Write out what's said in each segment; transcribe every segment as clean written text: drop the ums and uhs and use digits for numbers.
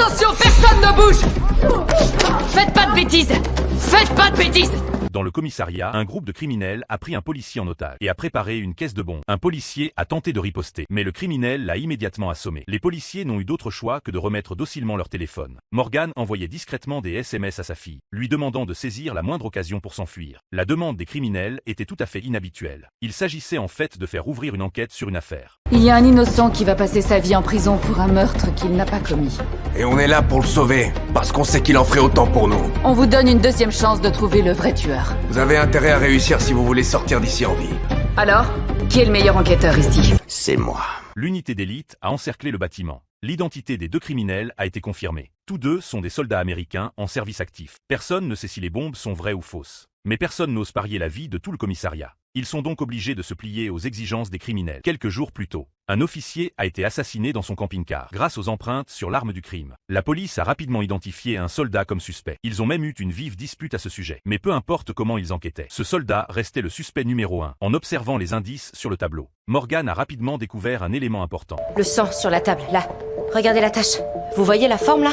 Attention, personne ne bouge! Faites pas de bêtises! Faites pas de bêtises! Dans le commissariat, un groupe de criminels a pris un policier en otage et a préparé une caisse de bombes. Un policier a tenté de riposter, mais le criminel l'a immédiatement assommé. Les policiers n'ont eu d'autre choix que de remettre docilement leur téléphone. Morgan envoyait discrètement des SMS à sa fille, lui demandant de saisir la moindre occasion pour s'enfuir. La demande des criminels était tout à fait inhabituelle. Il s'agissait en fait de faire ouvrir une enquête sur une affaire. Il y a un innocent qui va passer sa vie en prison pour un meurtre qu'il n'a pas commis. Et on est là pour le sauver, parce qu'on sait qu'il en ferait autant pour nous. On vous donne une deuxième chance de trouver le vrai tueur. Vous avez intérêt à réussir si vous voulez sortir d'ici en vie. Alors, qui est le meilleur enquêteur ici? C'est moi. L'unité d'élite a encerclé le bâtiment. L'identité des deux criminels a été confirmée. Tous deux sont des soldats américains en service actif. Personne ne sait si les bombes sont vraies ou fausses. Mais personne n'ose parier la vie de tout le commissariat. Ils sont donc obligés de se plier aux exigences des criminels. Quelques jours plus tôt, un officier a été assassiné dans son camping-car grâce aux empreintes sur l'arme du crime. La police a rapidement identifié un soldat comme suspect. Ils ont même eu une vive dispute à ce sujet. Mais peu importe comment ils enquêtaient, ce soldat restait le suspect numéro 1. En observant les indices sur le tableau, Morgan a rapidement découvert un élément important. Le sang sur la table, là. Regardez la tache. Vous voyez la forme, là?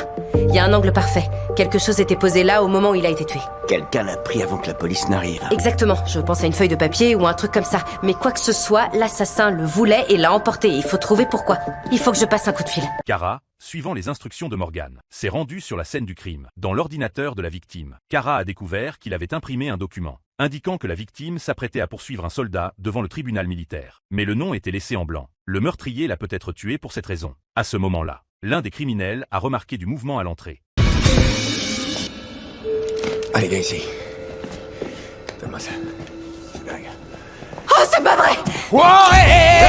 Il y a un angle parfait. Quelque chose était posé là au moment où il a été tué. Quelqu'un l'a pris avant que la police n'arrive. Exactement. Je pense à une feuille de papier ou un truc comme ça. Mais quoi que ce soit, l'assassin le voulait et l'a emporté. Il faut trouver pourquoi. Il faut que je passe un coup de fil. Kara, suivant les instructions de Morgan, s'est rendue sur la scène du crime, dans l'ordinateur de la victime. Kara a découvert qu'il avait imprimé un document indiquant que la victime s'apprêtait à poursuivre un soldat devant le tribunal militaire. Mais le nom était laissé en blanc. Le meurtrier l'a peut-être tué pour cette raison. À ce moment-là, l'un des criminels a remarqué du mouvement à l'entrée. Allez, viens ici. Donne-moi ça. C'est dingue. Oh, c'est pas vrai! Ouais!